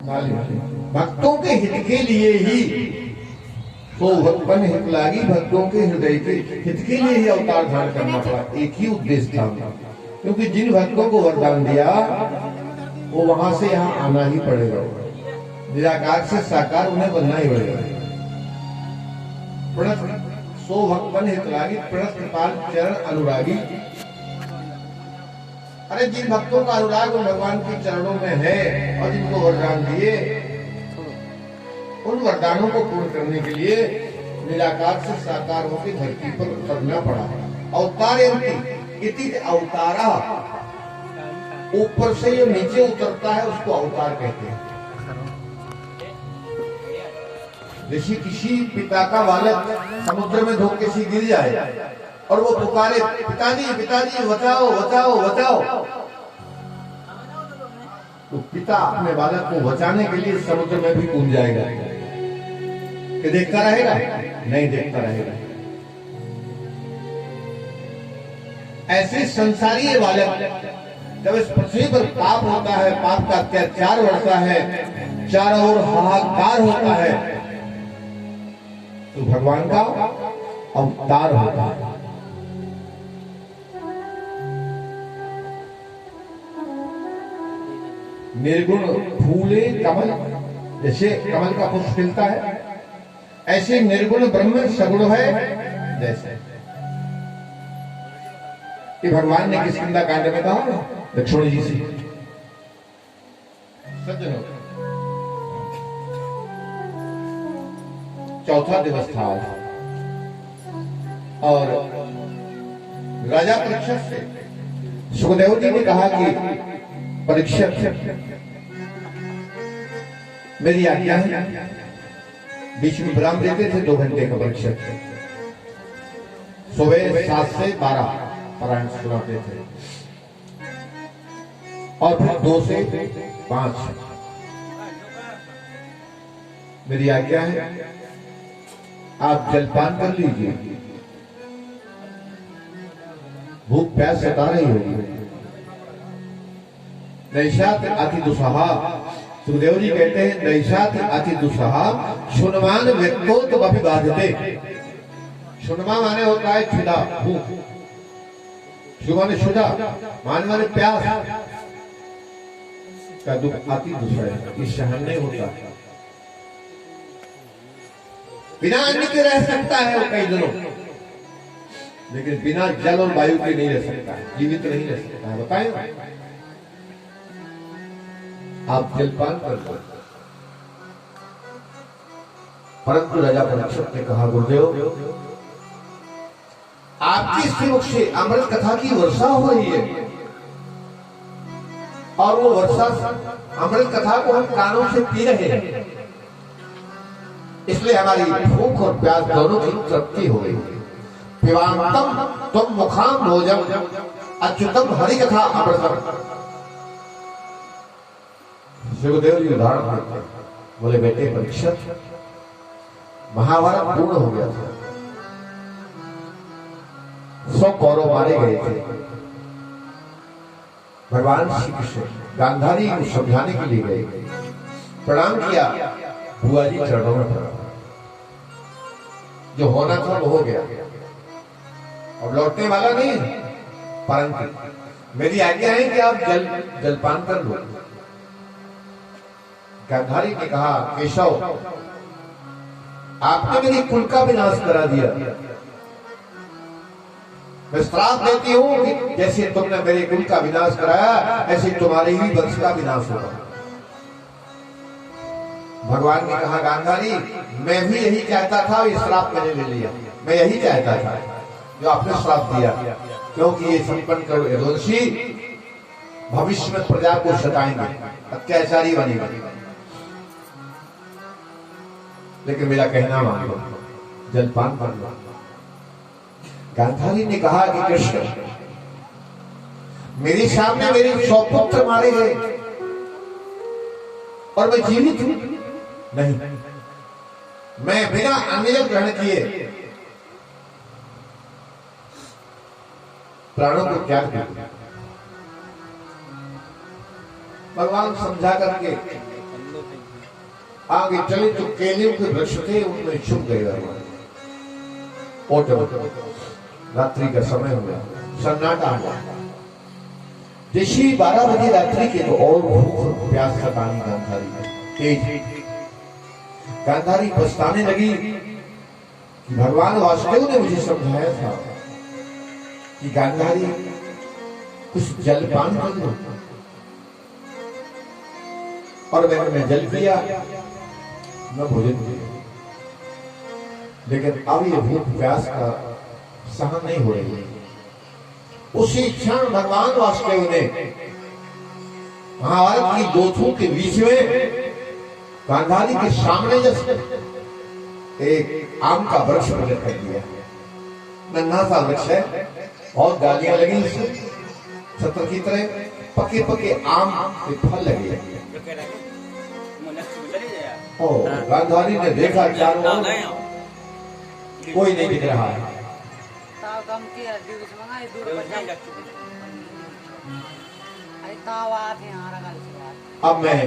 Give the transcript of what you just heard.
भक्तों के हित के लिए ही तो भक्तन हित लागी, भक्तों के हृदय के हित के लिए ही अवतार धारण करना पड़ा। एक ही उद्देश्य था, क्योंकि जिन भक्तों को वरदान दिया वो वहां से यहाँ आना ही पड़ेगा। निराकार से साकार उन्हें बनना ही पड़ेगा। सो भक्तन हित लागी, प्रणत कृपाल चरण अनुरागी। अरे जिन भक्तों का अनुराग भगवान के चरणों में है और जिनको वरदान दिए, उन वरदानों को पूर्ण करने के लिए निराकार से साकार होकर धरती पर उतरना पड़ा। अवतारयन्ति इति अवतारा, ऊपर से जो नीचे उतरता है उसको अवतार कहते हैं। जैसे किसी पिता का बालक समुद्र में धोखे से गिर जाए और वो पुकारे, पिताजी पिताजी बचाओ बचाओ बचाओ, तो पिता अपने बालक को बचाने के लिए समुद्र में भी कूद जाएगा। कि देखता रहेगा? नहीं देखता रहेगा। ऐसे संसारी बालक जब इस पृथ्वी पर पाप होता है, पाप का अत्याचार बढ़ता है, चारों ओर हाहाकार होता है, तो भगवान का अवतार होता है। निर्गुण फूले कमल, जैसे कमल का पुष्प खिलता है, ऐसे निर्गुण ब्रह्म सगुण है। जैसे ये भगवान ने किष्किंधा कांड में कहा लक्ष्मण जी से, सज्जनों चौथा दिवस था और राजा परीक्षित से सुखदेव जी ने कहा कि परीक्षित मेरी आज्ञा है। बीच में विराम देते थे 2 घंटे का। परीक्षित सुबह 7 से 12 पारायण सुनाते थे और फिर 2 से 5। मेरी आज्ञा है, आप जलपान कर लीजिए, भूख प्यास सता रही होगी। नैषात अति दुस्सहा, सुखदेव जी कहते हैं नैषात अति दुस्सहा शुनमान व्यक्तोत अभिबाधते। शुनमा माने होता है क्षुधा, भूख। शु माने क्षुधा, मान माने प्यास का दुख अति दुस्सह है, ये सहन नहीं होता। बिना अन्न के रह सकता है वो कई दिनों, लेकिन बिना जल और वायु के नहीं रह सकता है, जीवित नहीं रह सकता है। बताएं आप जलपान कर लो। परंतु राजा परीक्षित ने कहा गुरुदेव आपकी श्रीमुख से अमृत कथा की वर्षा हो रही है और वो वर्षा अमृत कथा को हम कानों से पी रहे हैं, इसलिए हमारी भूख और प्यास दोनों की तृप्ति हो गई। पिबांतम तुम मुखाम भोजम अच्युतम हरि कथा अमृतम। सुखदेव जी उदाहरण देते हैं, बोले बेटे परीक्षित, महाभारत पूर्ण हो गया था, 100 कौरव मारे गए थे। भगवान श्री कृष्ण गांधारी को समझाने के लिए गए, प्रणाम किया, बुआ जी चरणों में पड़ा। जो होना था वो हो गया, अब लौटने वाला नहीं। परंतु मेरी आज्ञा है कि आप जलपान कर लो। गांधारी ने कहा केशव आपने मेरी कुल का विनाश करा दिया, मैं श्राप देती हूं कि जैसे तुमने मेरे कुल का विनाश कराया ऐसे तुम्हारे ही वंश का विनाश होगा। भगवान ने कहा गांधारी मैं भी यही चाहता था, ये श्राप मैंने ले लिया। मैं यही चाहता था जो आपने श्राप दिया, क्योंकि ये संपन्न करो यदुवंशी भविष्य में प्रजा को सताएंगे, अत्याचारी बनेंगे। लेकिन मेरा कहना मान लो, जलपान कर लो। गांधारी ने कहा कि कृष्ण मेरे सामने मेरे 100 पुत्र मारे गए और मैं जीवित हूं नहीं, मैं बिना अन्न ग्रहण किए प्राणों को त्याग दिया। भगवान समझा करके आगे चले तो केले के वृक्ष थे, उनमें छुप गए भगवान। रात्रि का समय हुआ, सन्नाटा हुआ। जैसे 12 बजे रात्रि के तो और भूख प्यास सतानी गांधारी तेज। गांधारी पछताने लगी कि भगवान वासुदेव ने मुझे समझाया था कि गांधारी कुछ जलपान कर लो, और मैंने जल पिया, न भोजन किया, लेकिन अब ये भूख प्यास का सहन नहीं हो रही है। उसी क्षण भगवान वासुदेव ने महाभारत की दोथों के बीच में गांधारी के सामने जैसे एक आम का वृक्ष प्रकट कर दिया। नन्हा सा वृक्ष है और डालियां लगी इसमें, छत्र की तरह पके पके आम के फल लगे। गांधारी ने देखा चारों ओर कोई नहीं दिख रहा है। अब मैं